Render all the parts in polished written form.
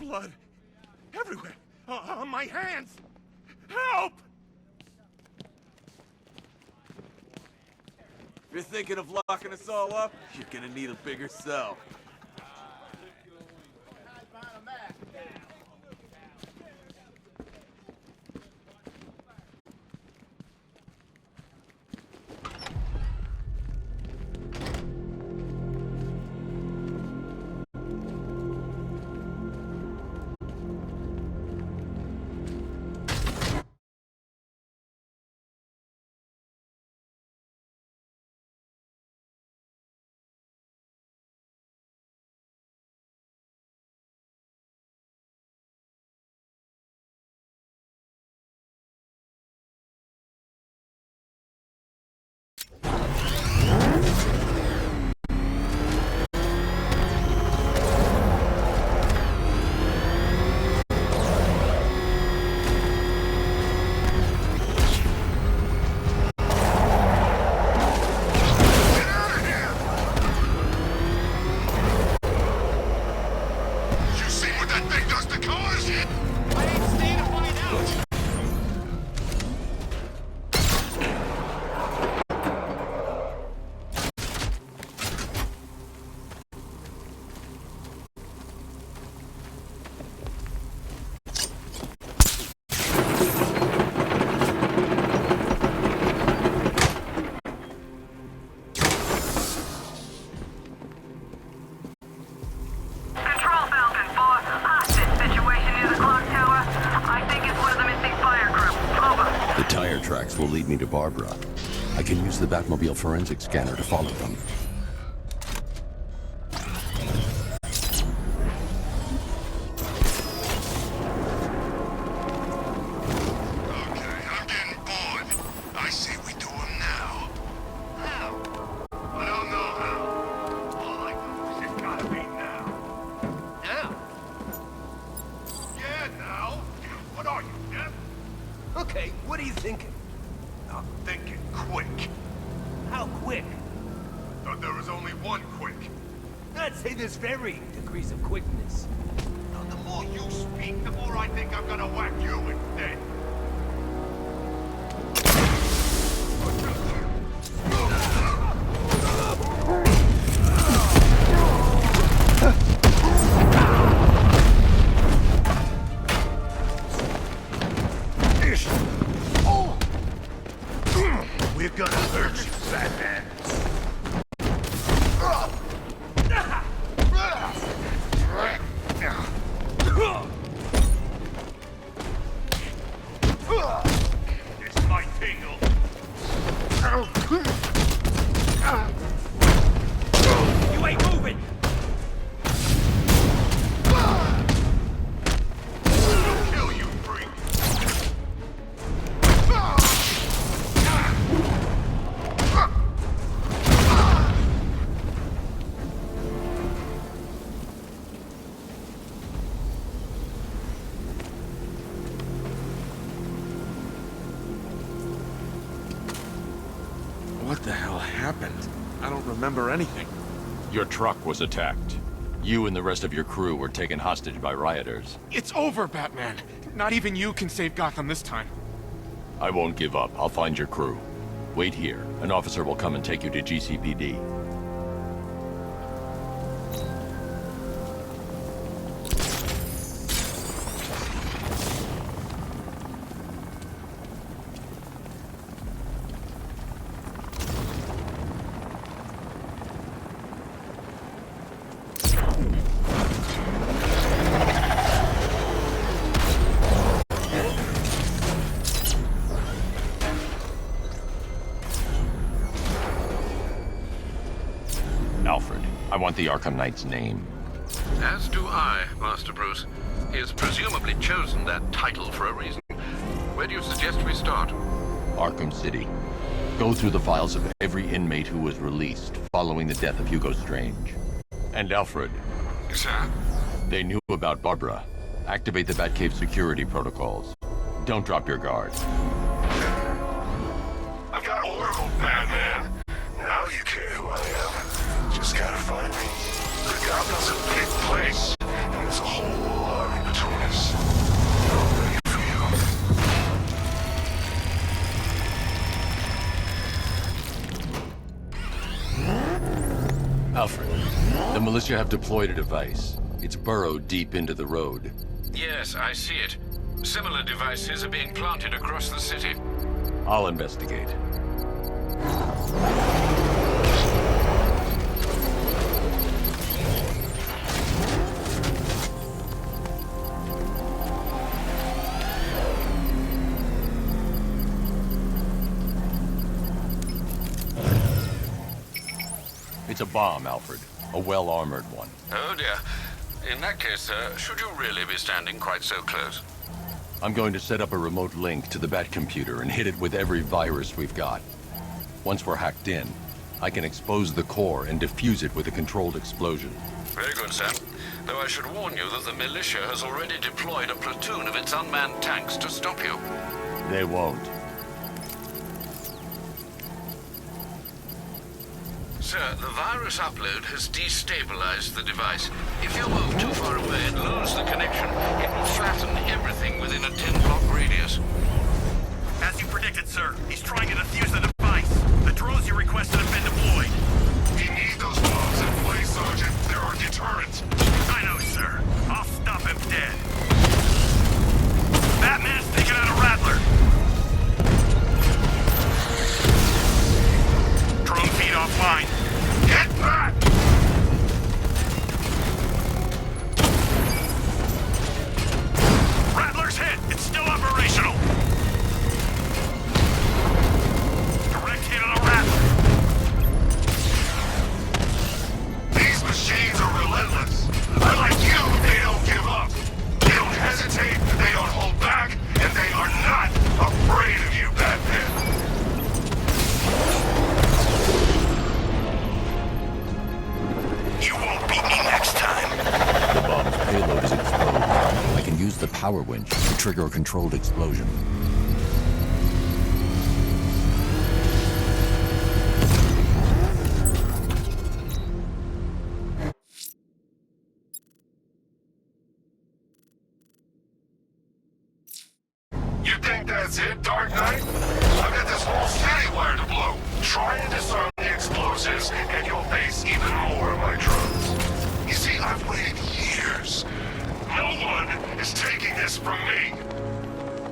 Blood. Everywhere. On my hands. Help! If you're thinking of locking us all up, you're gonna need a bigger cell. Tracks will lead me to Barbara. I can use the Batmobile forensic scanner to follow them. Okay, I'm getting bored. I say we do them now. How? I don't know how. All I know is it's gotta be now. Now? Yeah, now. What are you, deaf? Okay, what are you thinking? I'm thinking quick. How quick? Thought there was only one quick. I'd say there's varying degrees of quickness. Now, the more you speak, the more I think I'm gonna whack you instead. We're gonna hurt you, Batman. This might tingle. You ain't moving! It'll kill you, freak. What the hell happened? I don't remember anything. Your truck was attacked. You and the rest of your crew were taken hostage by rioters. It's over, Batman. Not even you can save Gotham this time. I won't give up. I'll find your crew. Wait here. An officer will come and take you to GCPD. Alfred, I want the Arkham Knight's name. As do I, Master Bruce. He has presumably chosen that title for a reason. Where do you suggest we start? Arkham City. Go through the files of every inmate who was released following the death of Hugo Strange. And Alfred. Yes, sir. They knew about Barbara. Activate the Batcave security protocols. Don't drop your guard. I've got Oracle, Batman. Now you care who I am. Just gotta find me. The Gotham's a big place, and there's a whole lot Alfred, the militia have deployed a device. It's burrowed deep into the road. Yes, I see it. Similar devices are being planted across the city. I'll investigate. It's a bomb, Alfred. A well-armored one. Oh dear. In that case, sir, should you really be standing quite so close? I'm going to set up a remote link to the Bat computer and hit it with every virus we've got. Once we're hacked in, I can expose the core and defuse it with a controlled explosion. Very good, sir. Though I should warn you that the militia has already deployed a platoon of its unmanned tanks to stop you. They won't. Sir, the virus upload has destabilized the device. If you move too far away and lose the connection, it will flatten everything within a 10-block radius. As you predicted, sir, he's trying to defuse the device. The drones you requested have been deployed. We need those bombs in place, Sergeant. They're our deterrent. I know, sir. I'll stop him dead. Batman's taking out a Rattler. Drone feed offline. Get back! Rattler's hit. It's still operational. Direct hit on a Rattler. These machines are relentless. Unlike you, they don't give up. They don't hesitate, they don't hold back, and they are not afraid of you, Batman. You won't beat me next time. The bomb's payload is exposed. I can use the power winch to trigger a controlled explosion. You think that's it, Dark Knight? I've got this whole city wire to blow. Try and disarm the explosives, and you'll face even more of my drones. You see, I've waited years. No one is taking this from me.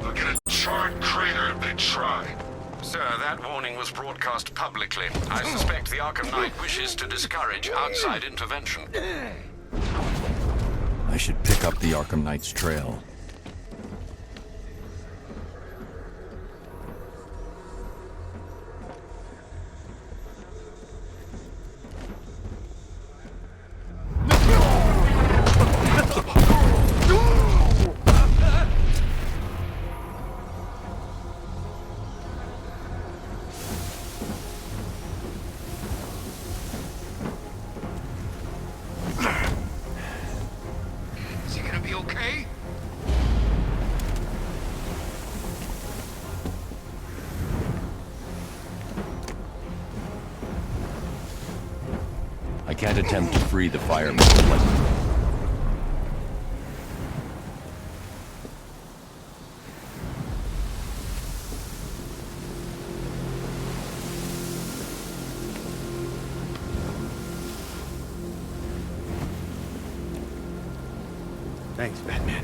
They'll get a charred crater if they try. Sir, that warning was broadcast publicly. I suspect the Arkham Knight wishes to discourage outside intervention. I should pick up the Arkham Knight's trail. Is he gonna be okay? I can't attempt to free the fireman unless... Thanks, Batman.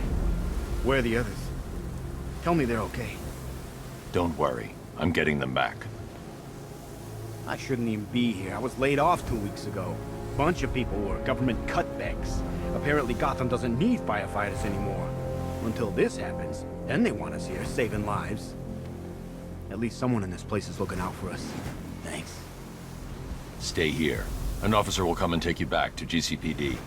Where are the others? Tell me they're okay. Don't worry. I'm getting them back. I shouldn't even be here. I was laid off 2 weeks ago. Bunch of people were government cutbacks. Apparently Gotham doesn't need firefighters anymore. Until this happens, then they want us here, saving lives. At least someone in this place is looking out for us. Thanks. Stay here. An officer will come and take you back to GCPD.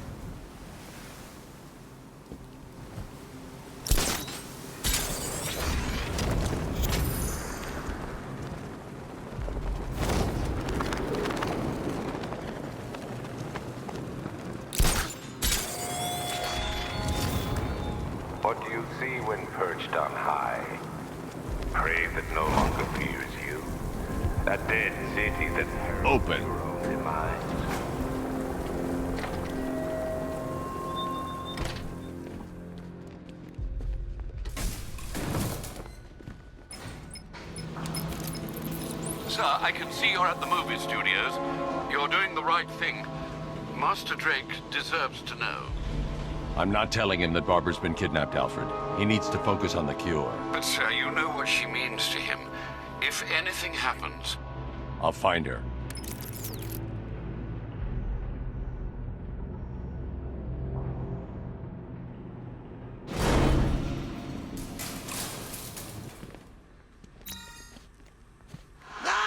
What do you see when perched on high? Prey that no longer fears you. A dead city that heralds Open. your own demise. Sir, I can see you're at the movie studios. You're doing the right thing. Master Drake deserves to know. I'm not telling him that Barbara's been kidnapped, Alfred. He needs to focus on the cure. But sir, you know what she means to him. If anything happens... I'll find her.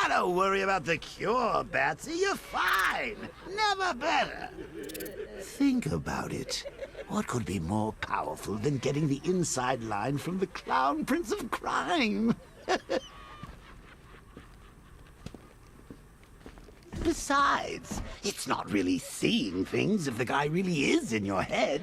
Don't worry about the cure, Batsy. You're fine. Never better. Think about it. What could be more powerful than getting the inside line from the Clown Prince of Crime? Besides, it's not really seeing things if the guy really is in your head.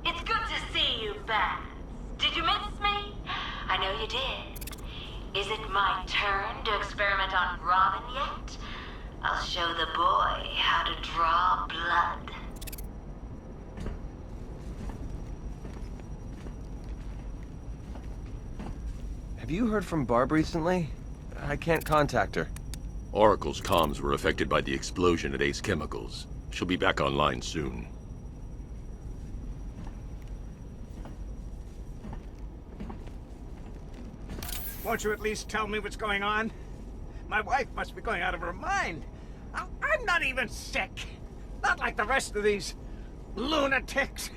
It's good to see you, Baz. Did you miss me? I know you did. Is it my turn to experiment on Robin yet? I'll show the boy how to draw blood. Have you heard from Barb recently? I can't contact her. Oracle's comms were affected by the explosion at Ace Chemicals. She'll be back online soon. Won't you at least tell me what's going on? My wife must be going out of her mind. I'm not even sick. Not like the rest of these lunatics.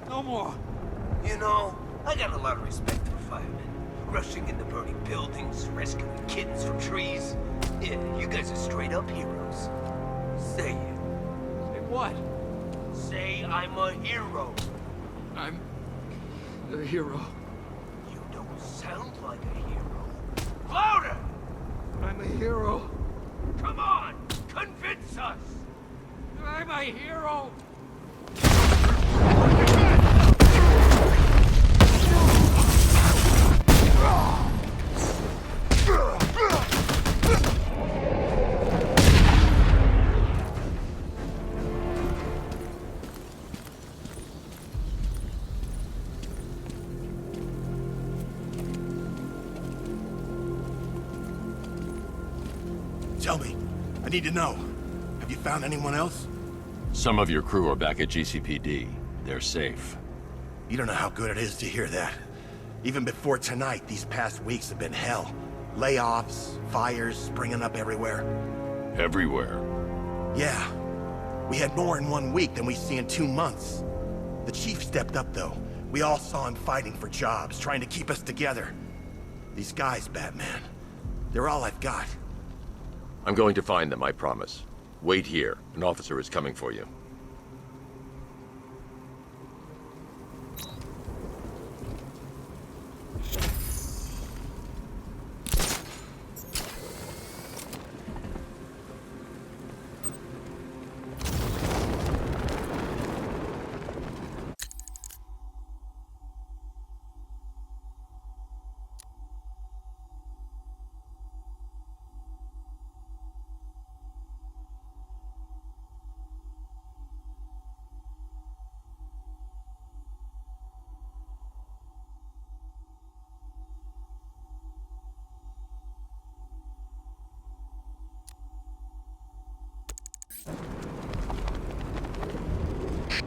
No more. You know, I got a lot of respect for firemen. Rushing into burning buildings, rescuing kittens from trees. Yeah, you guys are straight up heroes. Say it. Say what? Say I'm a hero. I'm a hero. You don't sound like a hero. Louder! I'm a hero. Come on! Convince us! I'm a hero! I need to know. Have you found anyone else? Some of your crew are back at GCPD. They're safe. You don't know how good it is to hear that. Even before tonight, these past weeks have been hell. Layoffs, fires springing up everywhere. Everywhere? Yeah. We had more in 1 week than we see in 2 months. The chief stepped up, though. We all saw him fighting for jobs, trying to keep us together. These guys, Batman, they're all I've got. I'm going to find them, I promise. Wait here. An officer is coming for you.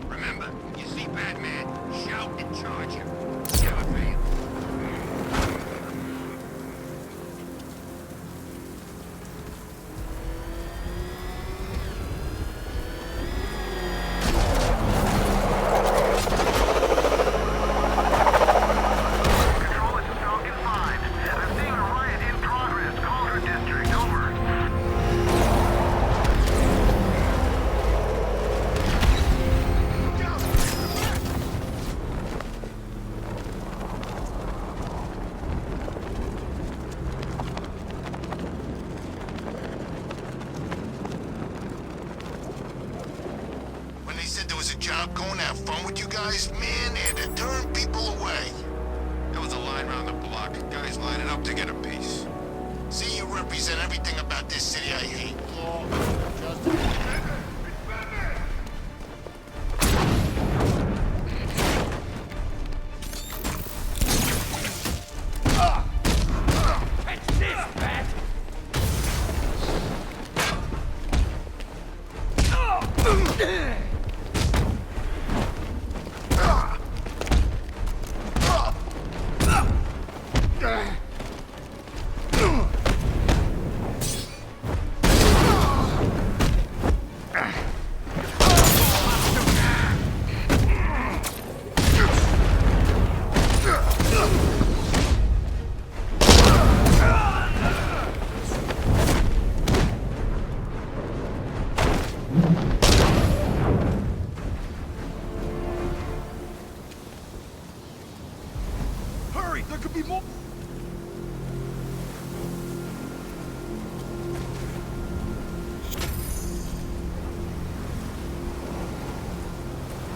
Remember, you see Batman, shout and charge him. Never fail. When they said there was a job going to have fun with you guys, man, they had to turn people away. There was a line around the block. Guys lining up to get a piece. See, you represent everything about this city I hate. Hurry, there could be more.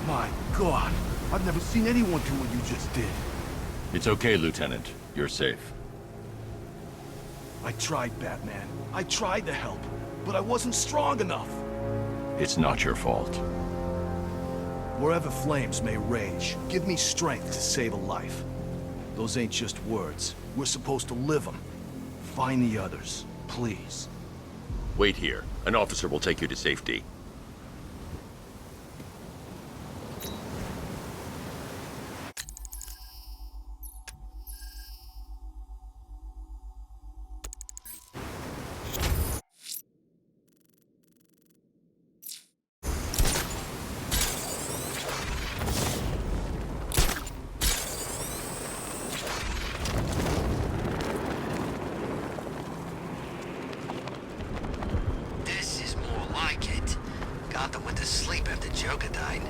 My God, I've never seen anyone do what you just did. It's okay, Lieutenant. You're safe. I tried, Batman. I tried to help, but I wasn't strong enough. It's not your fault. Wherever flames may rage, give me strength to save a life. Those ain't just words. We're supposed to live them. Find the others, please. Wait here. An officer will take you to safety. Gotham went to sleep after Joker died.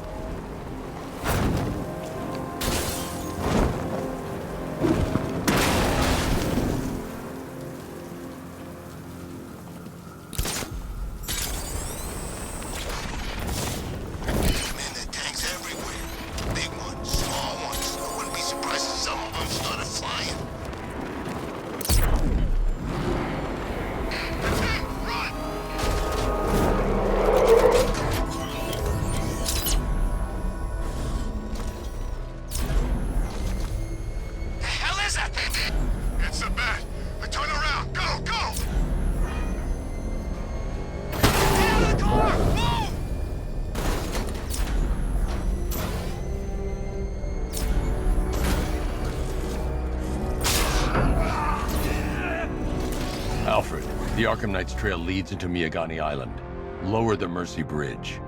Arkham Knight's trail leads into Miagani Island. Lower the Mercy Bridge.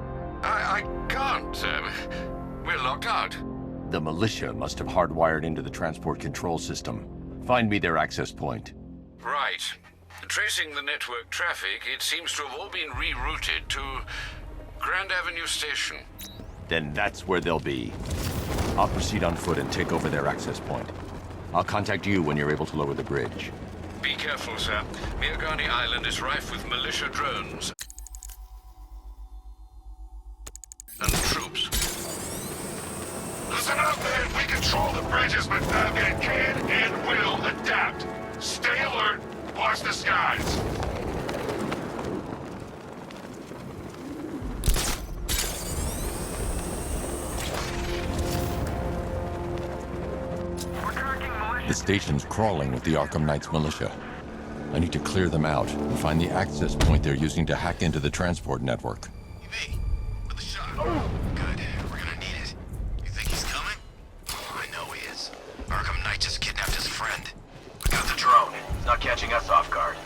I can't, we're locked out. The militia must have hardwired into the transport control system. Find me their access point. Right. Tracing the network traffic, it seems to have all been rerouted to Grand Avenue Station. Then that's where they'll be. I'll proceed on foot and take over their access point. I'll contact you when you're able to lower the bridge. Be careful, sir. Miagani Island is rife with militia drones and troops. Listen up, man. We control the bridges, but Batman can and will adapt. Stay alert. Watch the skies. The station's crawling with the Arkham Knight's militia. I need to clear them out and find the access point they're using to hack into the transport network. With the shot. Good. We're gonna need it. You think he's coming? Oh, I know he is. Arkham Knight just kidnapped his friend. We got the drone. It's not catching us off guard.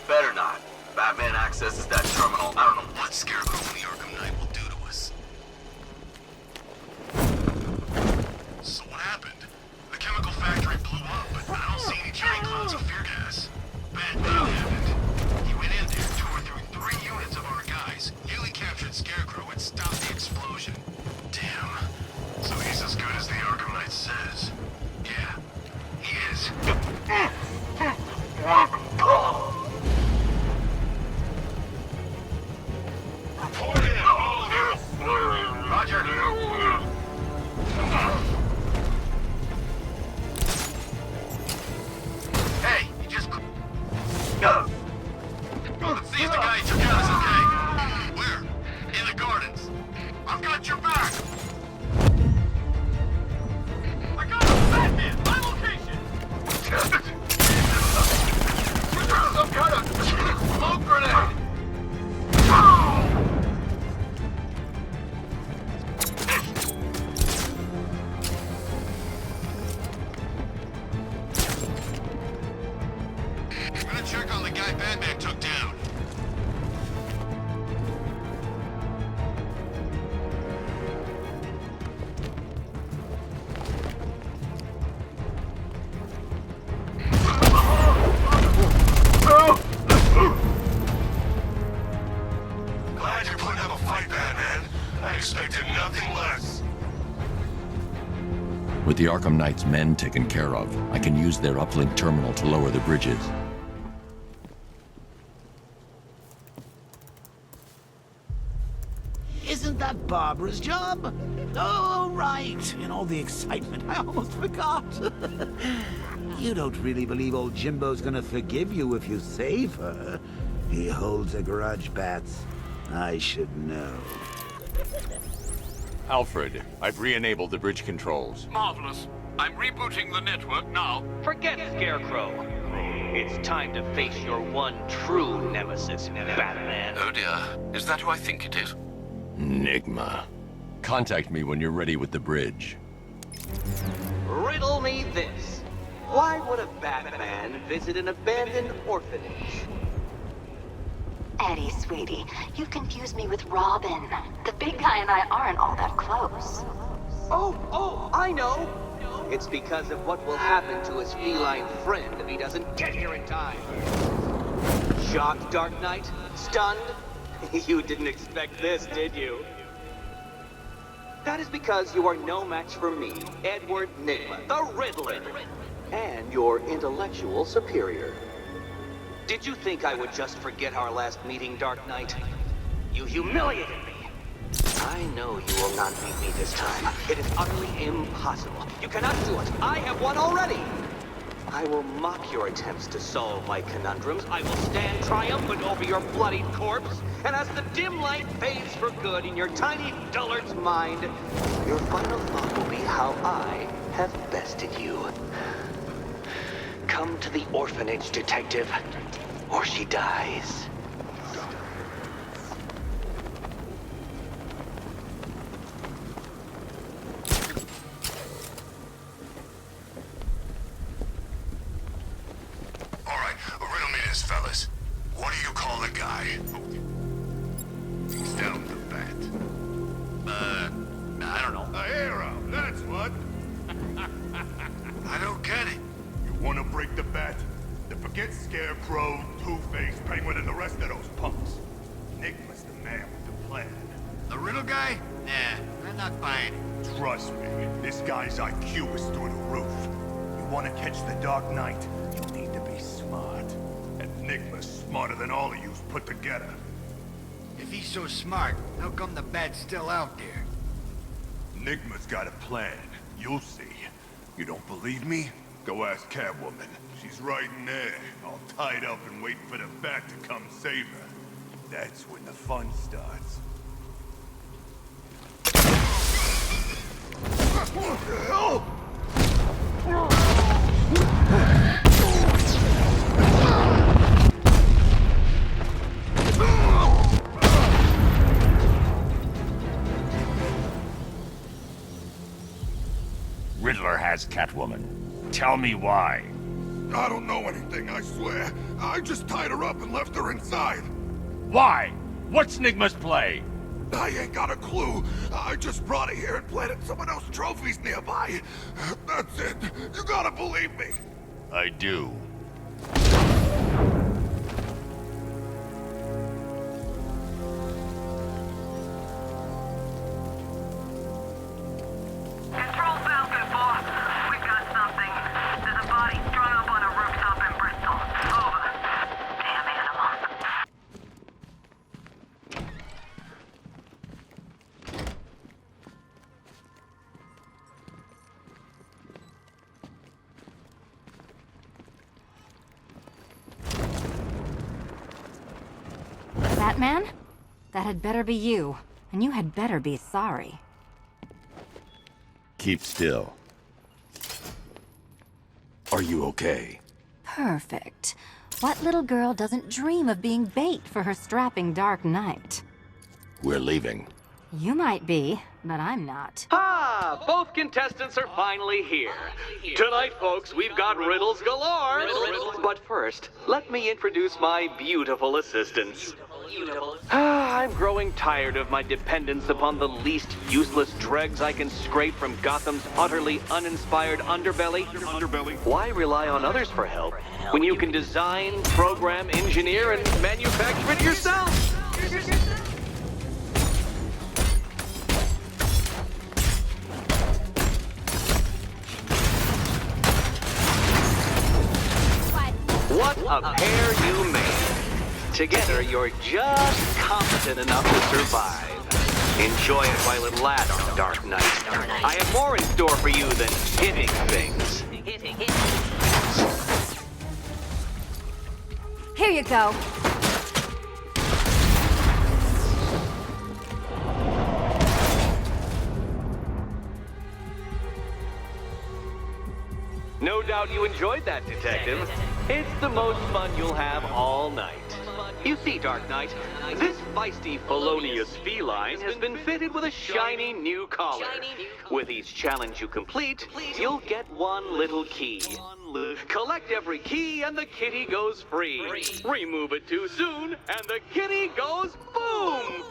Better not. Batman accesses that terminal. I don't know what Scarecrow from the Arkham Knight will do to us. So what happened? The chemical factory blew up, but I don't see any giant clouds of fear gas. Bad thing happened. He went in there, tore through 3 units of our guys, nearly captured Scarecrow, and stopped the explosion. Damn. So he's as good as the Arkham Knight says. Yeah, he is. Report in, all of you. Roger. Hey, you just... No. Let's see if the guy you took out is okay. Where? In the gardens. I've got your back. I got a Batman! My location! Some kind of smoke grenade! I'm gonna check on the guy Batman took down. Glad you're putting up a fight, Batman. I expected nothing less. With the Arkham Knight's men taken care of, I can use their uplink terminal to lower the bridges. Isn't that Barbara's job? Oh, right. In all the excitement, I almost forgot. You don't really believe old Jimbo's gonna forgive you if you save her. He holds a grudge, Bats. I should know. Alfred, I've re-enabled the bridge controls. Marvelous. I'm rebooting the network now. Forget Scarecrow. It's time to face your one true nemesis, Batman. Oh dear. Is that who I think it is? Enigma. Contact me when you're ready with the bridge. Riddle me this. Why would a Batman visit an abandoned orphanage? Eddie, sweetie, you confused me with Robin. The big guy and I aren't all that close. Oh, I know. It's because of what will happen to his feline friend if he doesn't get here in time. Shocked, Dark Knight? Stunned? You didn't expect this, did you? That is because you are no match for me, Edward Nygma, the Riddler, and your intellectual superior. Did you think I would just forget our last meeting, Dark Knight? You humiliated me. I know you will not beat me this time. It is utterly impossible. You cannot do it. I have won already. I will mock your attempts to solve my conundrums. I will stand triumphant over your bloodied corpse. And as the dim light fades for good in your tiny dullard's mind, your final thought will be how I have bested you. Come to the orphanage, detective, or she dies. All right, riddle me this, fellas. What are you Scarecrow, Two-Face, Penguin, and the rest of those punks. Enigma's the man with the plan. The riddle guy? Nah, I'm not buying it. Trust me, this guy's IQ is through the roof. You want to catch the Dark Knight, you need to be smart. And Enigma's smarter than all of yous put together. If he's so smart, how come the bat's still out there? Enigma's got a plan. You'll see. You don't believe me? Go ask Catwoman. She's right in there, all tied up and waiting for the bat to come save her. That's when the fun starts. What the hell? Riddler has Catwoman. Tell me why. I don't know anything, I swear. I just tied her up and left her inside. Why? What's Nigma's play? I ain't got a clue. I just brought her here and planted some of those trophies nearby. That's it. You gotta believe me. I do. Control Falcon 4. We've got something. There's a body strung up on a rooftop in Bristol. Over. Damn animal. Batman? That had better be you. And you had better be sorry. Keep still. Are you okay? Perfect. What little girl doesn't dream of being bait for her strapping Dark Knight? We're leaving. You might be, but I'm not. Ah, both contestants are finally here. Tonight, folks, we've got riddles galore. But first, let me introduce my beautiful assistants. I'm growing tired of my dependence upon the least useless dregs I can scrape from Gotham's utterly uninspired underbelly. Why rely on others for help when you can design, program, engineer, and manufacture it yourself? What a pair you made. Together, you're just competent enough to survive. Enjoy it while it lasts, Dark Knight. I have more in store for you than hitting things. Here you go. No doubt you enjoyed that, Detective. It's the most fun you'll have all night. You see, Dark Knight, this feisty, felonious feline has been fitted with a shiny new collar. With each challenge you complete, you'll get one little key. Collect every key and the kitty goes free. Remove it too soon and the kitty goes boom!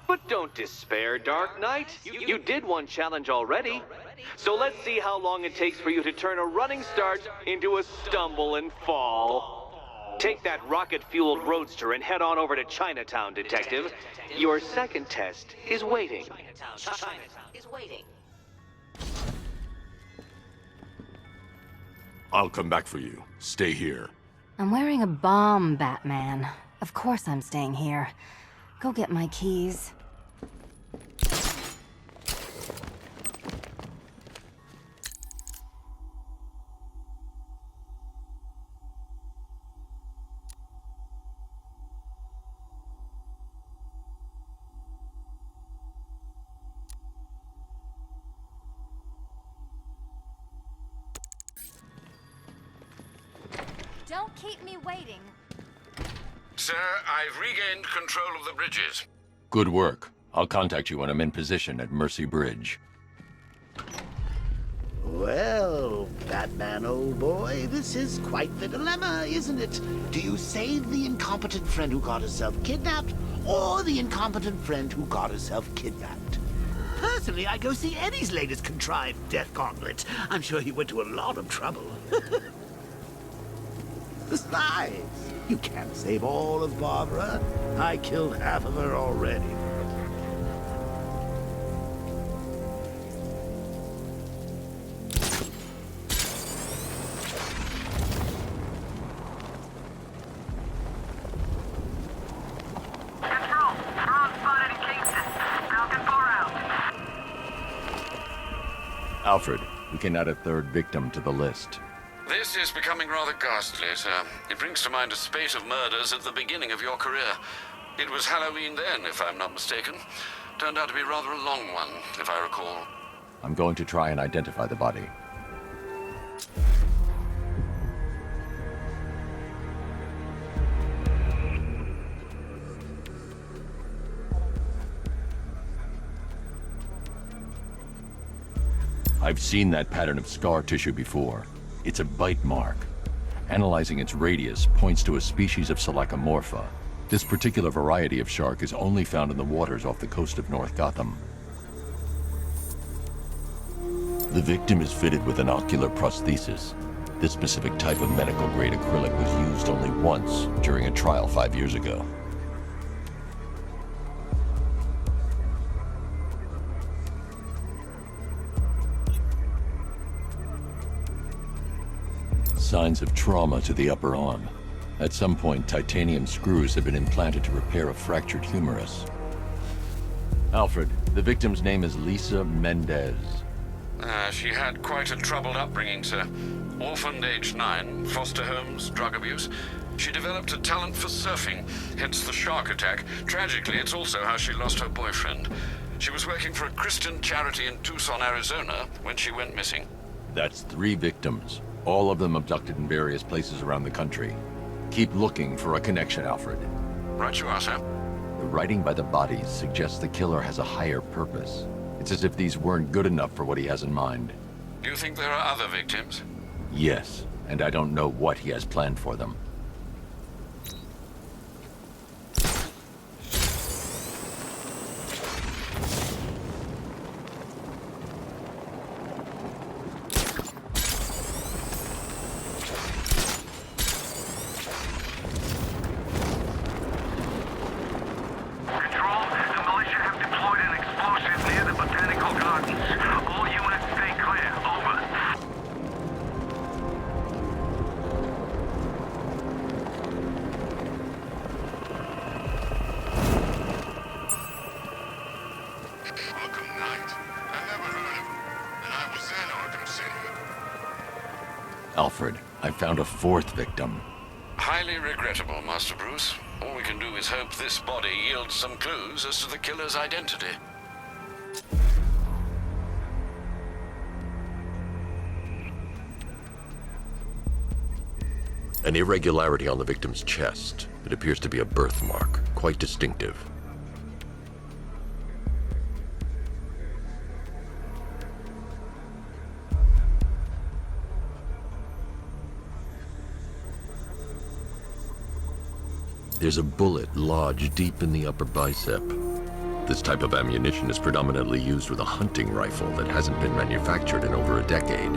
But don't despair, Dark Knight. You did one challenge already. So let's see how long it takes for you to turn a running start into a stumble and fall. Take that rocket-fueled roadster and head on over to Chinatown, Detective. Your second test is waiting. I'll come back for you. Stay here. I'm wearing a bomb, Batman. Of course I'm staying here. Go get my keys. Don't keep me waiting. Sir, I've regained control of the bridges. Good work. I'll contact you when I'm in position at Mercy Bridge. Well, Batman, old boy, this is quite the dilemma, isn't it? Do you save the incompetent friend who got herself kidnapped, or the incompetent friend who got herself kidnapped? Personally, I'd go see Eddie's latest contrived death gauntlet. I'm sure he went to a lot of trouble. Besides, you can't save all of Barbara. I killed half of her already. Alfred, we can add a third victim to the list. This is becoming rather ghastly, sir. It brings to mind a spate of murders at the beginning of your career. It was Halloween then, if I'm not mistaken. Turned out to be rather a long one, if I recall. I'm going to try and identify the body. I've seen that pattern of scar tissue before. It's a bite mark. Analyzing its radius points to a species of Selachomorpha. This particular variety of shark is only found in the waters off the coast of North Gotham. The victim is fitted with an ocular prosthesis. This specific type of medical-grade acrylic was used only once during a trial 5 years ago. Signs of trauma to the upper arm. At some point, titanium screws have been implanted to repair a fractured humerus. Alfred, the victim's name is Lisa Mendez. She had quite a troubled upbringing, sir. Orphaned aged 9, foster homes, drug abuse. She developed a talent for surfing, hence the shark attack. Tragically, it's also how she lost her boyfriend. She was working for a Christian charity in Tucson, Arizona, when she went missing. That's 3 victims, all of them abducted in various places around the country. Keep looking for a connection, Alfred. Right you are, sir. The writing by the bodies suggests the killer has a higher purpose. It's as if these weren't good enough for what he has in mind. Do you think there are other victims? Yes, and I don't know what he has planned for them. Alfred, I found a 4th victim. Highly regrettable, Master Bruce. All we can do is hope this body yields some clues as to the killer's identity. An irregularity on the victim's chest. It appears to be a birthmark, quite distinctive. There's a bullet lodged deep in the upper bicep. This type of ammunition is predominantly used with a hunting rifle that hasn't been manufactured in over a decade.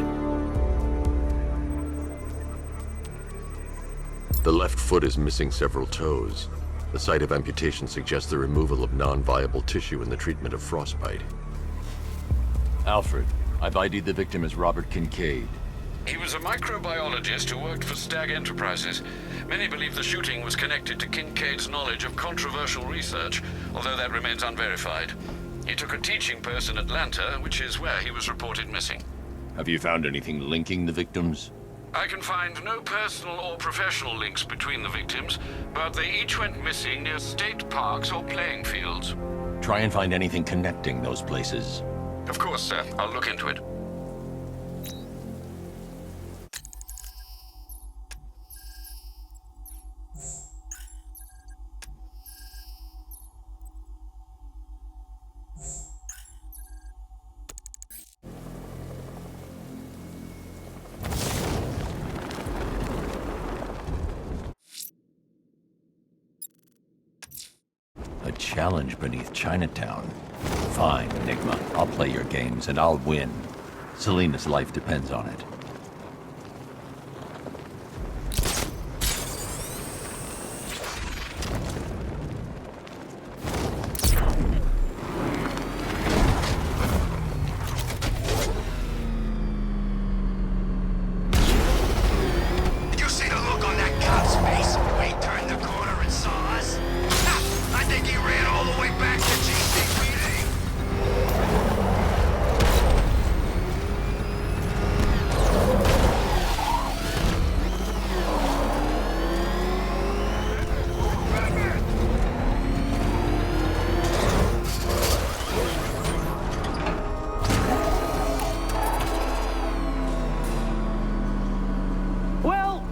The left foot is missing several toes. The site of amputation suggests the removal of non-viable tissue in the treatment of frostbite. Alfred, I've ID'd the victim as Robert Kincaid. He was a microbiologist who worked for Stag Enterprises. Many believe the shooting was connected to Kincaid's knowledge of controversial research, although that remains unverified. He took a teaching post in Atlanta, which is where he was reported missing. Have you found anything linking the victims? I can find no personal or professional links between the victims, but they each went missing near state parks or playing fields. Try and find anything connecting those places. Of course, sir. I'll look into it. challenge beneath Chinatown. Fine, Enigma. I'll play your games, and I'll win. Selena's life depends on it. Did you see the look on that cop's face when he turned the corner and saw us? Ha! I think he ran all the way back to GCPD.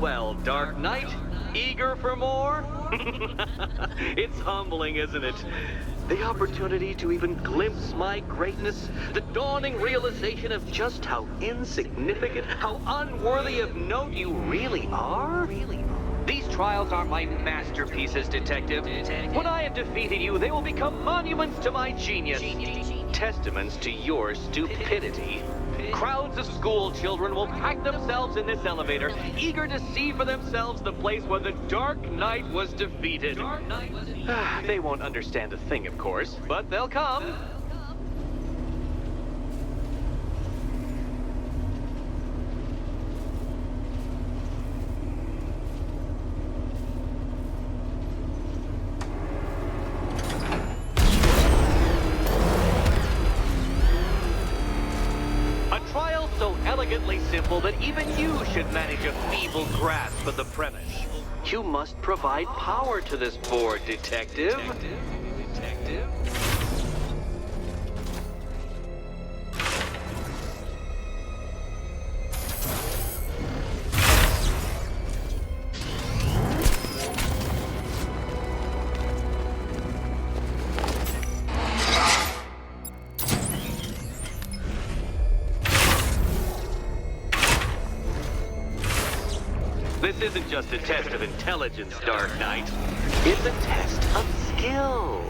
Well, Dark Knight, eager for more? It's humbling, isn't it? The opportunity to even glimpse my greatness, the dawning realization of just how insignificant, how unworthy of note you really are? These trials are my masterpieces, Detective. When I have defeated you, they will become monuments to my genius, testaments to your stupidity. Crowds of school children will pack themselves in this elevator, eager to see for themselves the place where the Dark Knight was defeated. They won't understand a thing, of course, but they'll come. So elegantly simple that even you should manage a feeble grasp of the premise. You must provide power to this board, Detective. This isn't just a test of intelligence, Dark Knight. It's a test of skill.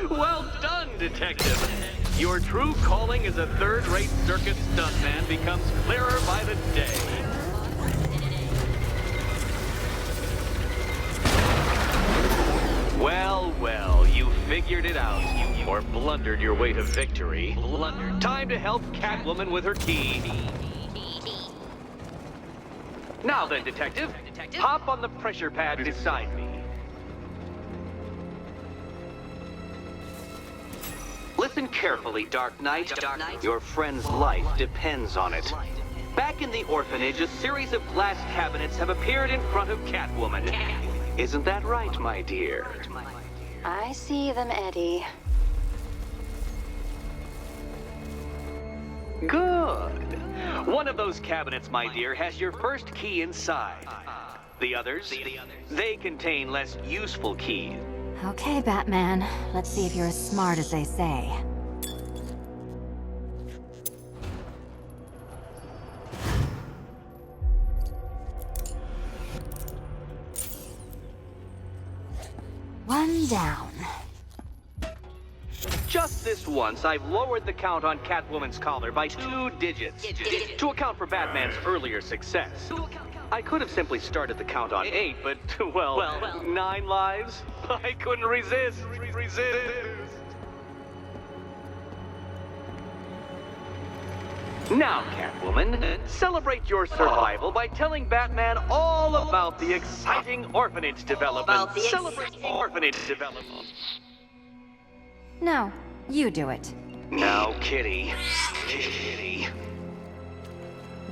Well done, Detective. Your true calling as a third-rate circus stuntman becomes clearer by the day. Well, you figured it out. Or blundered your way to victory. Time to help Catwoman with her key. Now then, Detective, hop on the pressure pad beside me. Listen carefully, Dark Knight. Your friend's life depends on it. Back in the orphanage, a series of glass cabinets have appeared in front of Catwoman. Isn't that right, my dear? I see them, Eddie. Good. One of those cabinets, my dear, has your first key inside. The others, they contain less useful keys. Okay, Batman. Let's see if you're as smart as they say. One down. Just this once, I've lowered the count on Catwoman's collar by 2 digits to account for Batman's earlier success. I could have simply started the count on 8, but, well, 9 lives? I couldn't resist. Now, Catwoman, celebrate your survival by telling Batman all about the exciting orphanage development. Celebrate orphanage development. No, you do it. Now, Kitty.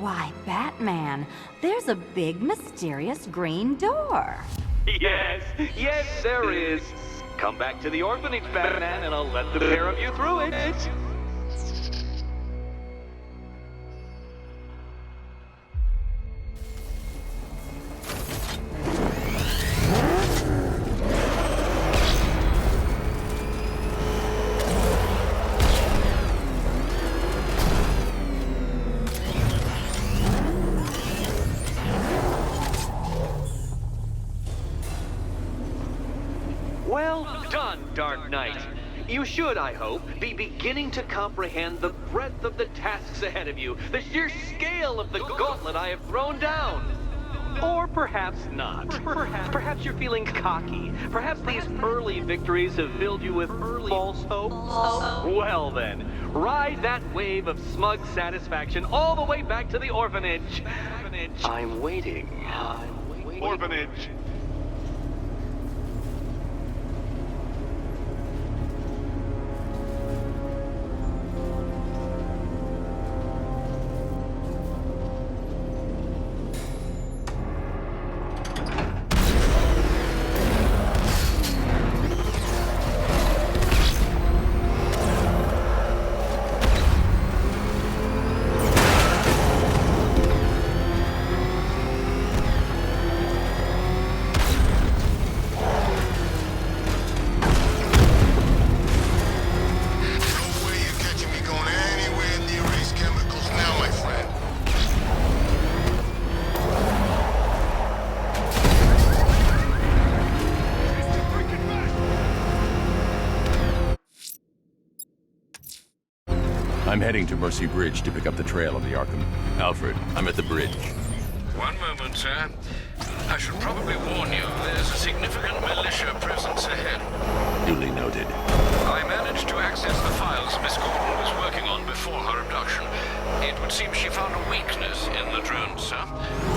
Why, Batman, there's a big, mysterious green door. Yes, there is. Come back to the orphanage, Batman, and I'll let the pair of you through it. Dark Knight. You should, I hope, be beginning to comprehend the breadth of the tasks ahead of you, the sheer scale of the gauntlet I have thrown down. Or perhaps not. Perhaps you're feeling cocky. Perhaps these early victories have filled you with false hope. Well then, ride that wave of smug satisfaction all the way back to the orphanage. I'm waiting. Orphanage. I'm heading to Mercy Bridge to pick up the trail of the Arkham. Alfred, I'm at the bridge. One moment, sir. I should probably warn you, there's a significant militia presence ahead. Duly noted. I managed to access the files Miss Gordon was working on before her abduction. It would seem she found a weakness in the drones, sir.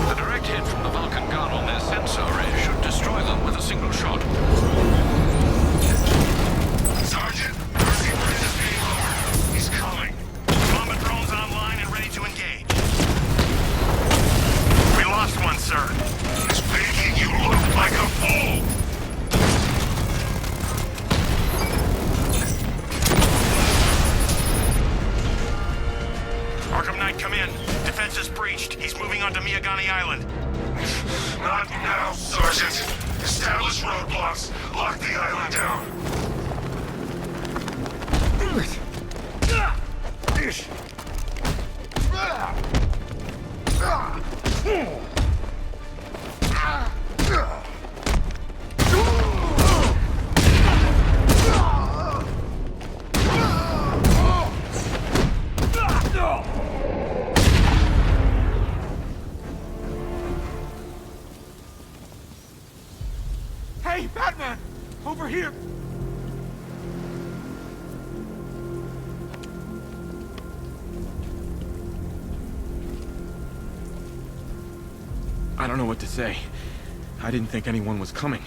The direct hit from the Vulcan gun on their sensor array should destroy them with a single shot. Sergeant, Mercy Bridge is being lowered. He's coming. Combat drones online and ready to engage. We lost one, sir. He's making you look like a fool. Arkham Knight, come in. Defense is breached. He's moving onto Miyagani Island. Not now, Sergeant. Establish roadblocks. Lock the island down. Hey, Batman! Over here! I don't know what to say. I didn't think anyone was coming.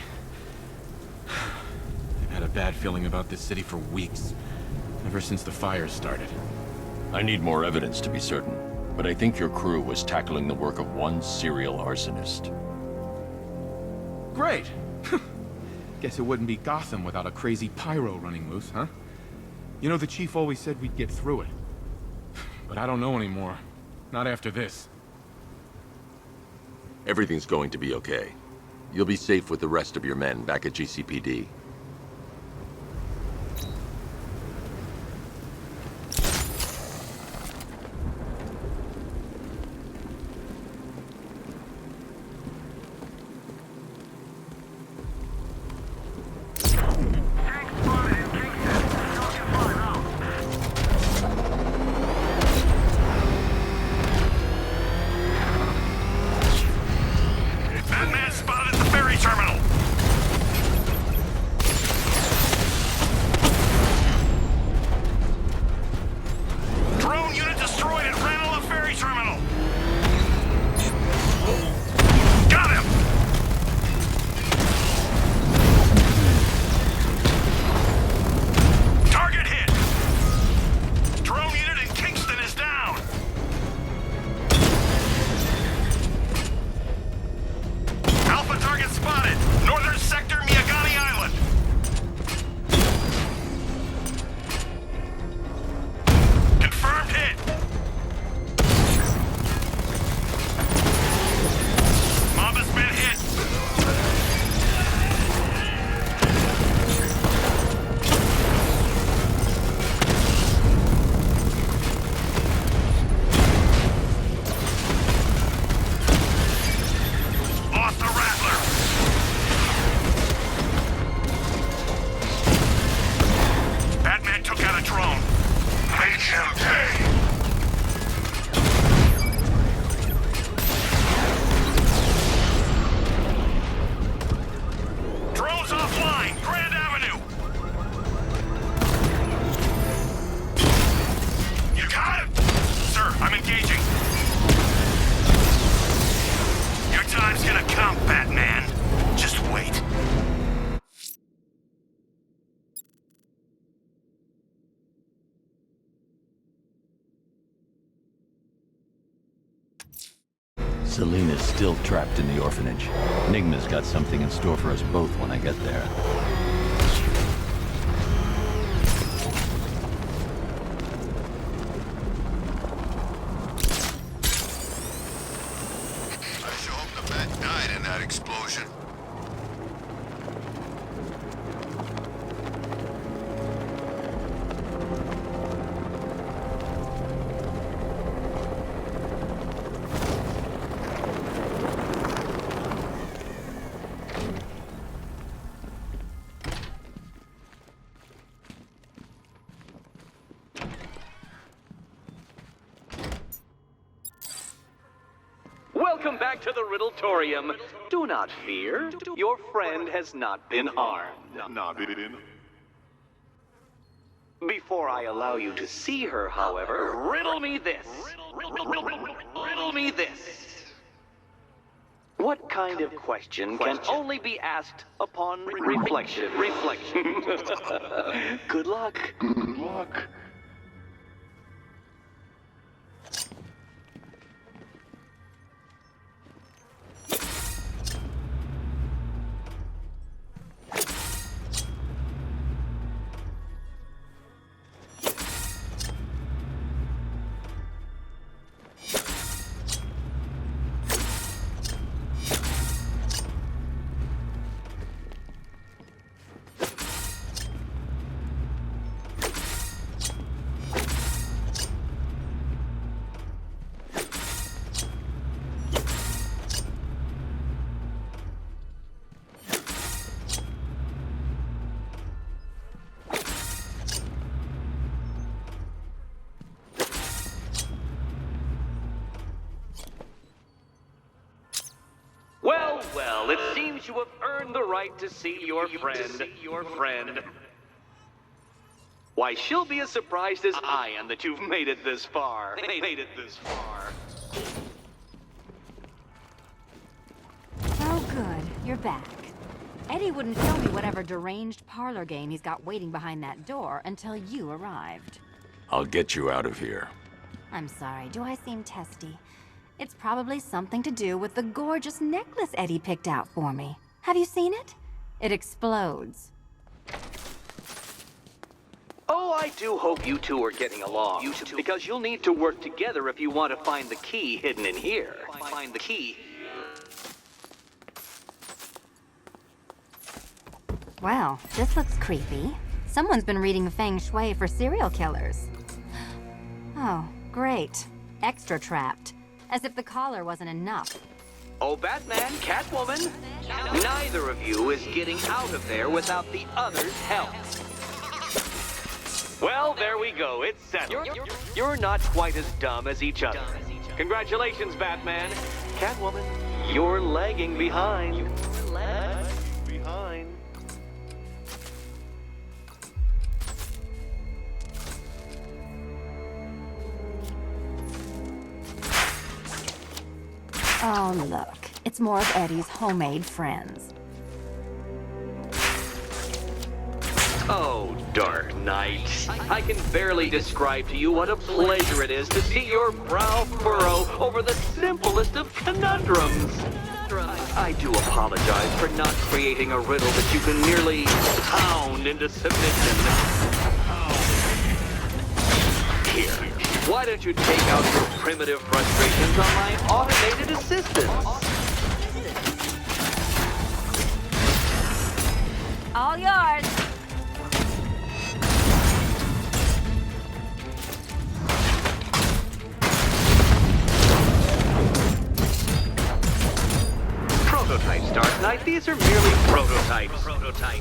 I've had a bad feeling about this city for weeks. Ever since the fires started. I need more evidence to be certain, but I think your crew was tackling the work of one serial arsonist. Great! Guess it wouldn't be Gotham without a crazy pyro running loose, huh? You know, the chief always said we'd get through it. But I don't know anymore. Not after this. Everything's going to be okay. You'll be safe with the rest of your men back at GCPD. Batman spotted the ferry terminal. him pay! Drones offline! Grand Avenue! You got it? Sir, I'm engaging. Your time's gonna come, Batman. Just wait. Selena's still trapped in the orphanage. Enigma's got something in store for us both when I get there. I sure hope the Bat died in that explosion. Welcome back to the Riddletorium. Do not fear. Your friend has not been harmed. Before I allow you to see her, however, riddle me this. Riddle me this. What kind of question can only be asked upon reflection? Good luck. Good luck. Well, it seems you have earned the right to see your friend. Why, she'll be as surprised as I am that you've made it this far. Oh, good. You're back. Eddie wouldn't show me whatever deranged parlor game he's got waiting behind that door until you arrived. I'll get you out of here. I'm sorry, do I seem testy? It's probably something to do with the gorgeous necklace Eddie picked out for me. Have you seen it? It explodes. Oh, I do hope you two are getting along. Because you'll need to work together if you want to find the key hidden in here. Find the key. Well, this looks creepy. Someone's been reading Feng Shui for serial killers. Oh, great. Extra trapped. As if the collar wasn't enough. Oh, Batman, Catwoman, neither of you is getting out of there without the other's help. Well, there we go. It's settled. You're not quite as dumb as each other. Congratulations, Batman. Catwoman, you're lagging behind. Oh, look. It's more of Eddie's homemade friends. Oh, Dark Knight. I can barely describe to you what a pleasure it is to see your brow furrow over the simplest of conundrums. I do apologize for not creating a riddle that you can merely pound into submission. Here. Why don't you take out your primitive frustrations on my automated assistant? All yours. Prototypes, Dark Knight. These are merely prototypes.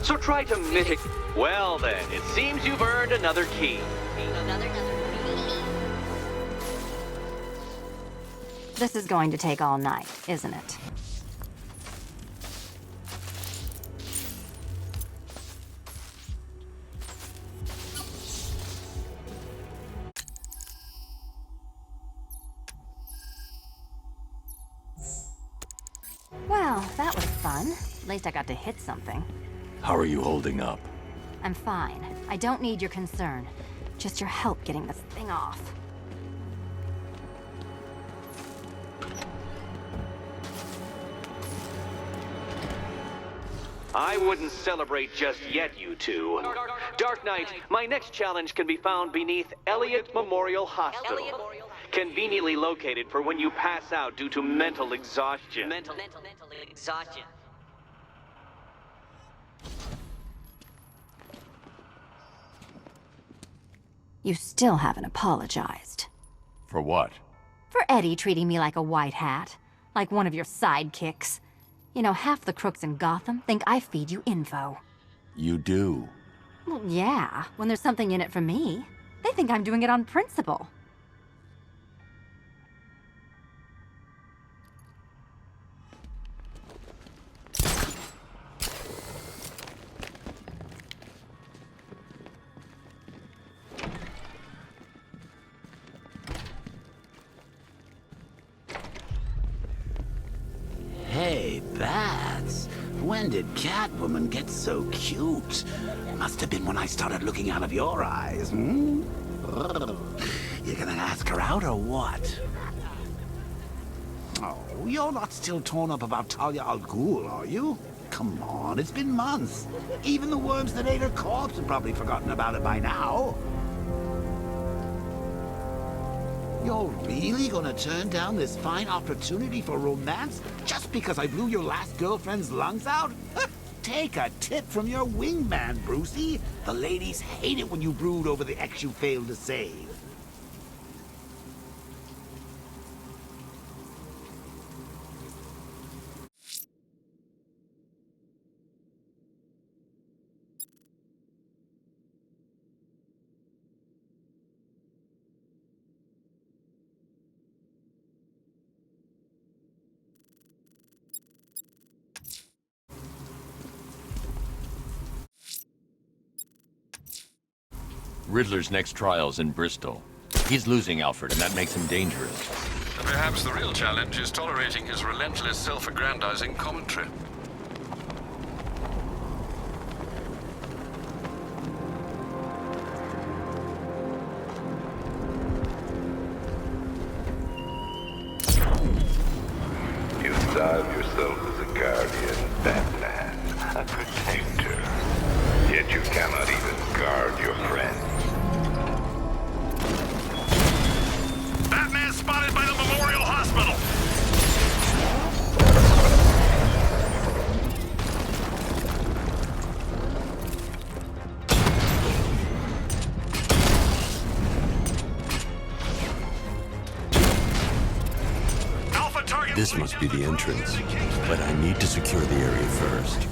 So try to mitigate. Well then, it seems you've earned another key. This is going to take all night, isn't it? Well, that was fun. At least I got to hit something. How are you holding up? I'm fine. I don't need your concern. Just your help getting this thing off. I wouldn't celebrate just yet, you two. Dark Knight, my next challenge can be found beneath Elliott Memorial Hospital. Conveniently located for when you pass out due to mental exhaustion. Mental exhaustion. You still haven't apologized. For what? For Eddie treating me like a white hat. Like one of your sidekicks. You know, half the crooks in Gotham think I feed you info. You do. Well, yeah, when there's something in it for me. They think I'm doing it on principle. Hey, Bats. When did Catwoman get so cute? Must have been when I started looking out of your eyes, hmm? You gonna ask her out or what? Oh, you're not still torn up about Talia al Ghul, are you? Come on, it's been months. Even the worms that ate her corpse have probably forgotten about it by now. You're really gonna turn down this fine opportunity for romance just because I blew your last girlfriend's lungs out? Take a tip from your wingman, Brucey. The ladies hate it when you brood over the ex you failed to save. Riddler's next trial's in Bristol. He's losing Alfred, and that makes him dangerous. Perhaps the real challenge is tolerating his relentless self-aggrandizing commentary. You style yourself as a guardian, Batman, a protector. Yet you cannot even guard your friends. Batman spotted by the Memorial Hospital! Alpha target. This must be the entrance, but I need to secure the area first.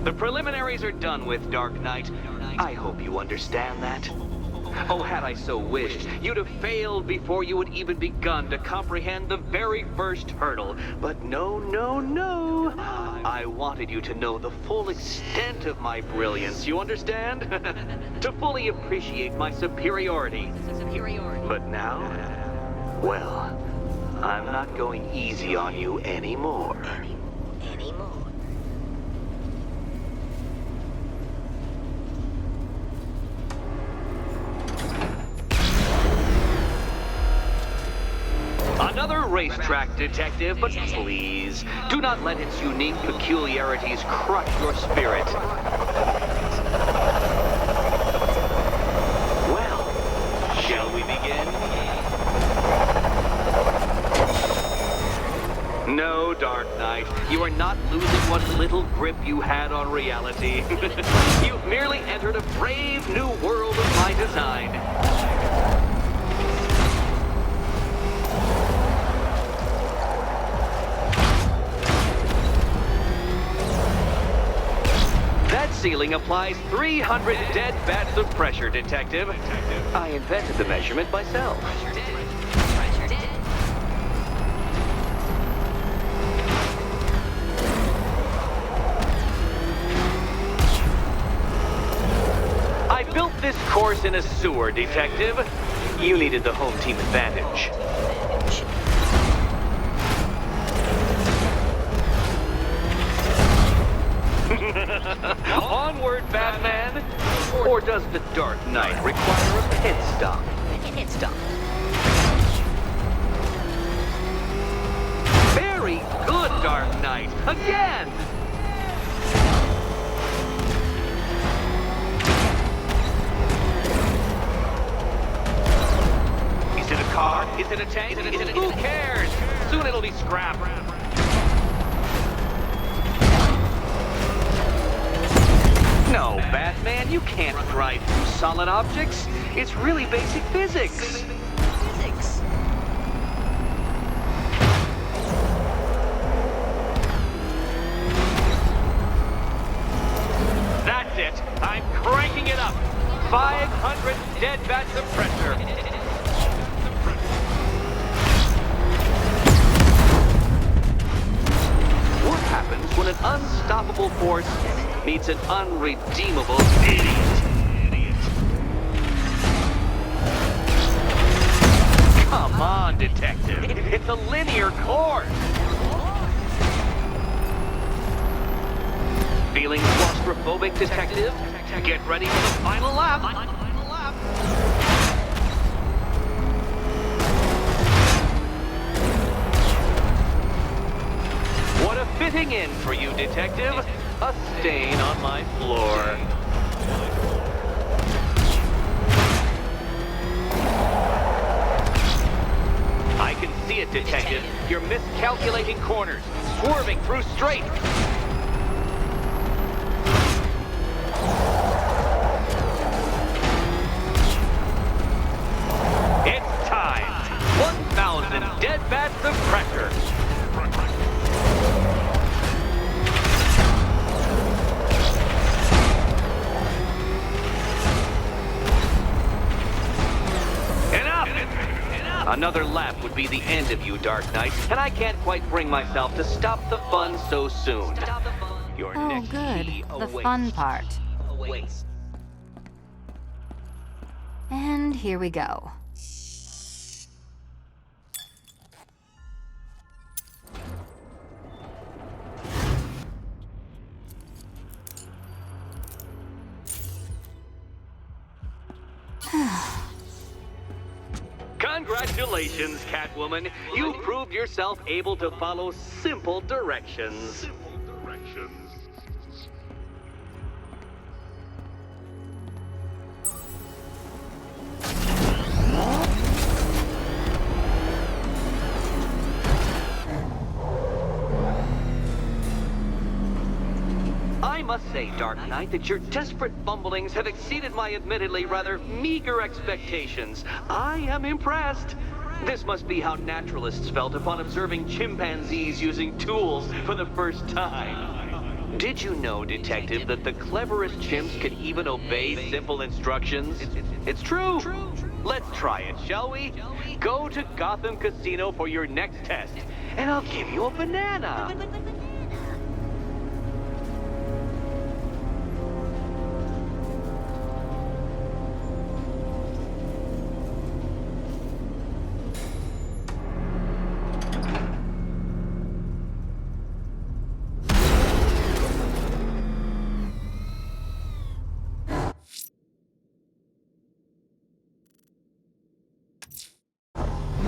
The preliminaries are done with, Dark Knight. I hope you understand that. Oh, had I so wished, you'd have failed before you had even begun to comprehend the very first hurdle. But no, no, no. I wanted you to know the full extent of my brilliance, you understand? To fully appreciate my superiority. But now, well, I'm not going easy on you anymore. Another racetrack detective, but please, do not let its unique peculiarities crush your spirit. Well, shall we begin? No, Dark Knight, you are not losing what little grip you had on reality. You've merely entered a brave new world of my design. ceiling applies 300 dead bats of pressure, Detective. I invented the measurement myself. I built this course in a sewer, Detective. You needed the home team advantage. Onward, Batman! Or does the Dark Knight require a pit stop? Pit stop. Very good, Dark Knight! Again! Is it a car? Is it a tank? Who cares? Soon it'll be scrap. No, Batman, you can't drive through solid objects. It's really basic physics. That's it. I'm cranking it up. 500 dead bats of pressure. What happens when an unstoppable force meets an unredeemable idiot? Come on, Detective. It's a linear course. Feeling claustrophobic, Detective? Get ready for the final lap. What a fitting end for you, Detective. A stain on my floor. I can see it, Detective. You're miscalculating corners, swerving through straight. It's time. 1,000 dead bats of pressure. Another lap would be the end of you, Dark Knight, and I can't quite bring myself to stop the fun so soon. Your Oh, good. The fun part. And here we go. Congratulations, Catwoman. You proved yourself able to follow simple directions. I must say, Dark Knight, that your desperate fumblings have exceeded my admittedly rather meager expectations. I am impressed. This must be how naturalists felt upon observing chimpanzees using tools for the first time. Did you know, Detective, that the cleverest chimps can even obey simple instructions? It's true. Let's try it, shall we? Go to Gotham Casino for your next test, and I'll give you a banana.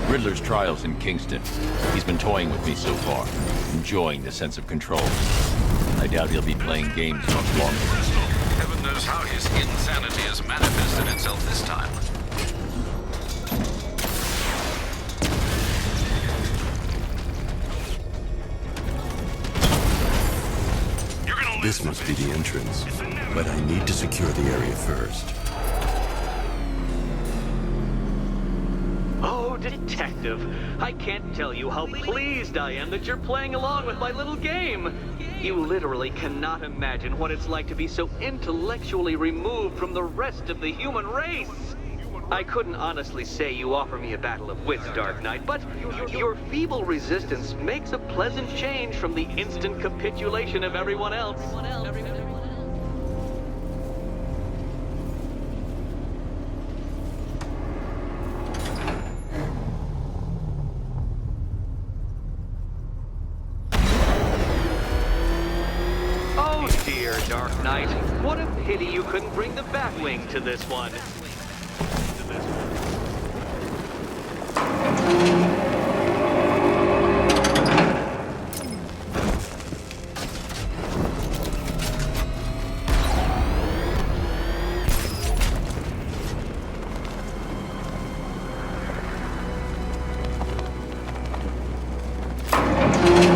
Riddler's trial's in Kingston. He's been toying with me so far, enjoying the sense of control. I doubt he'll be playing games much longer. Heaven knows how his insanity has manifested itself this time. This must be the entrance, but I need to secure the area first. Oh, Detective, I can't tell you how pleased I am that you're playing along with my little game. You literally cannot imagine what it's like to be so intellectually removed from the rest of the human race. I couldn't honestly say you offer me a battle of wits, Dark Knight, but your feeble resistance makes a pleasant change from the instant capitulation of everyone else. Oh dear, Dark Knight. What a pity you couldn't bring the Batwing to this one.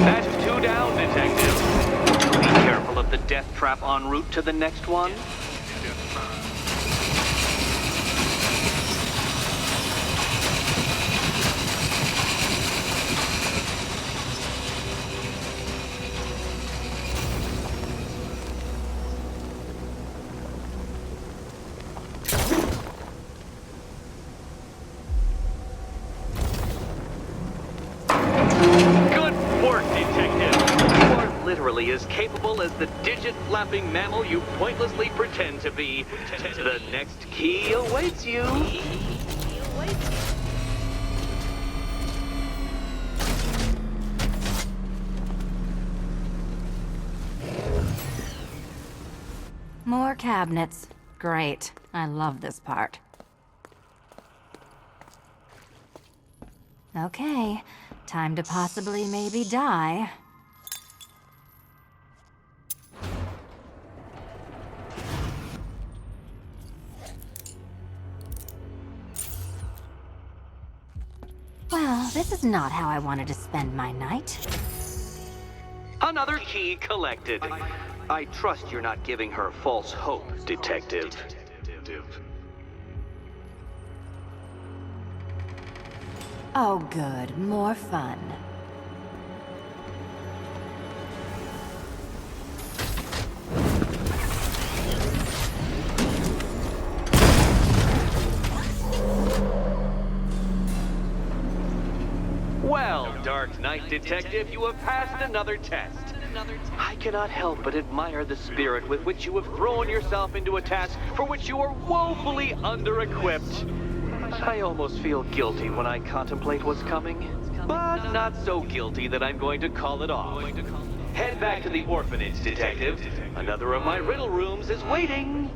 That's 2 down, Detective. Be careful of the death trap en route to the next one. Literally as capable as the digit-flapping mammal you pointlessly pretend to be. The next key awaits you. More cabinets. Great. I love this part. Okay. Time to possibly maybe die. Well, this is not how I wanted to spend my night. Another key collected. I trust you're not giving her false hope, Detective. Oh, good. More fun. Well, Dark Knight Detective, you have passed another test. I cannot help but admire the spirit with which you have thrown yourself into a task for which you are woefully under-equipped. I almost feel guilty when I contemplate what's coming, but not so guilty that I'm going to call it off. Head back to the orphanage, Detective. Another of my riddle rooms is waiting.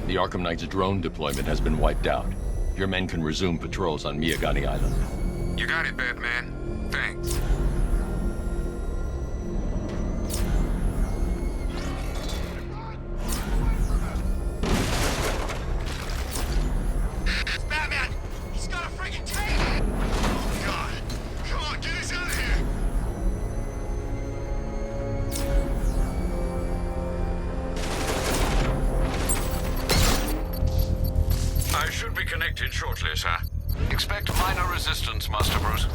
The Arkham Knight's drone deployment has been wiped out. Your men can resume patrols on Miyagani Island. You got it, Batman. Thanks. Batman! He's got a friggin' tank! Oh, God! Come on, get us out of here! I should be connected shortly, sir. Expect minor resistance, Master Bruce.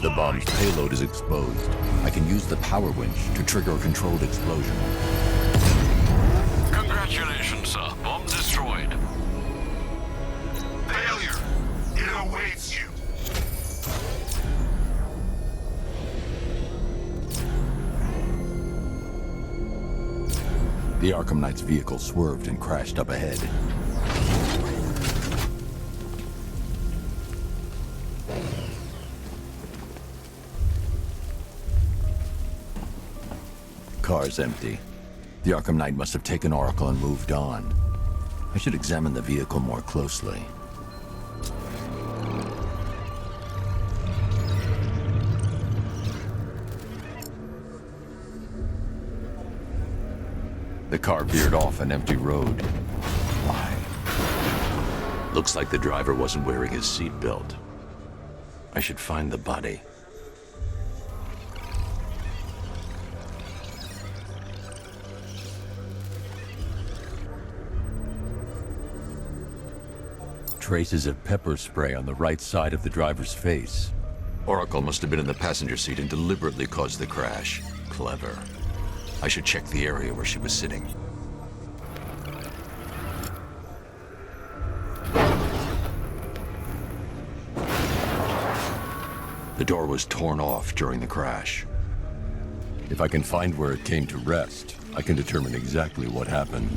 The bomb's payload is exposed. I can use the power winch to trigger a controlled explosion. Congratulations, sir. Bomb destroyed. Failure. It awaits you. The Arkham Knight's vehicle swerved and crashed up ahead. Car's empty. The Arkham Knight must have taken Oracle and moved on. I should examine the vehicle more closely. The car veered off an empty road. Why? Looks like the driver wasn't wearing his seatbelt. I should find the body. Traces of pepper spray on the right side of the driver's face. Oracle must have been in the passenger seat and deliberately caused the crash. Clever. I should check the area where she was sitting. The door was torn off during the crash. If I can find where it came to rest, I can determine exactly what happened.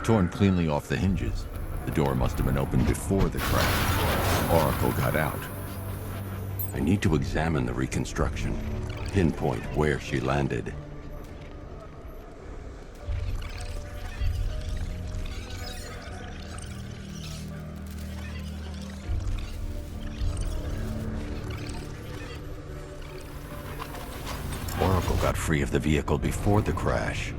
Torn cleanly off the hinges. The door must have been opened before the crash. Oracle got out. I need to examine the reconstruction, pinpoint where she landed. Oracle got free of the vehicle before the crash.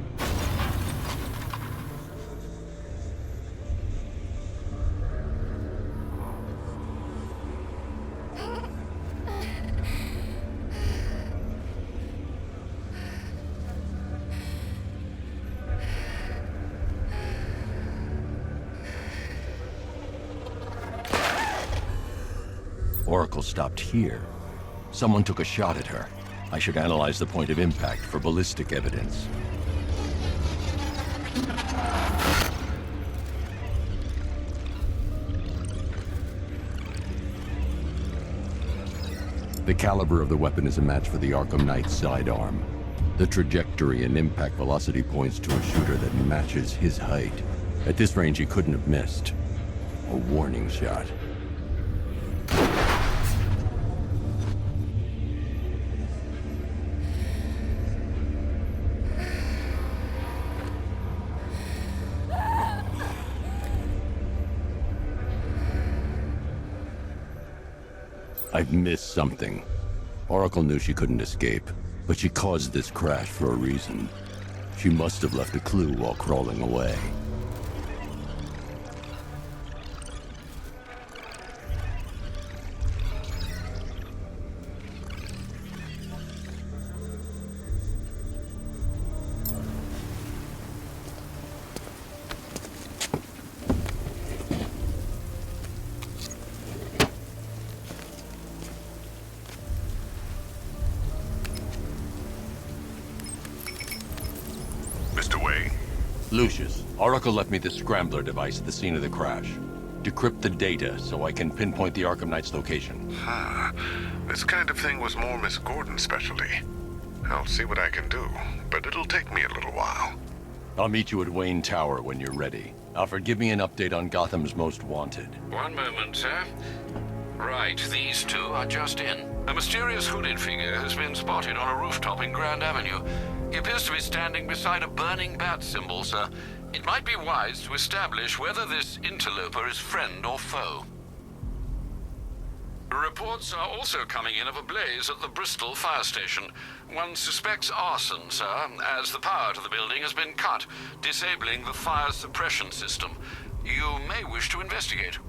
Oracle stopped here. Someone took a shot at her. I should analyze the point of impact for ballistic evidence. The caliber of the weapon is a match for the Arkham Knight's sidearm. The trajectory and impact velocity points to a shooter that matches his height. At this range, he couldn't have missed. A warning shot. I've missed something. Oracle knew she couldn't escape, but she caused this crash for a reason. She must have left a clue while crawling away. Mr. Wayne? Lucius, Oracle left me the scrambler device at the scene of the crash. Decrypt the data so I can pinpoint the Arkham Knight's location. This kind of thing was more Miss Gordon's specialty. I'll see what I can do, but it'll take me a little while. I'll meet you at Wayne Tower when you're ready. Alfred, give me an update on Gotham's Most Wanted. One moment, sir. Right, these two are just in. A mysterious hooded figure has been spotted on a rooftop in Grand Avenue. He appears to be standing beside a burning bat symbol, sir. It might be wise to establish whether this interloper is friend or foe. Reports are also coming in of a blaze at the Bristol fire station. One suspects arson, sir, as the power to the building has been cut, disabling the fire suppression system. You may wish to investigate.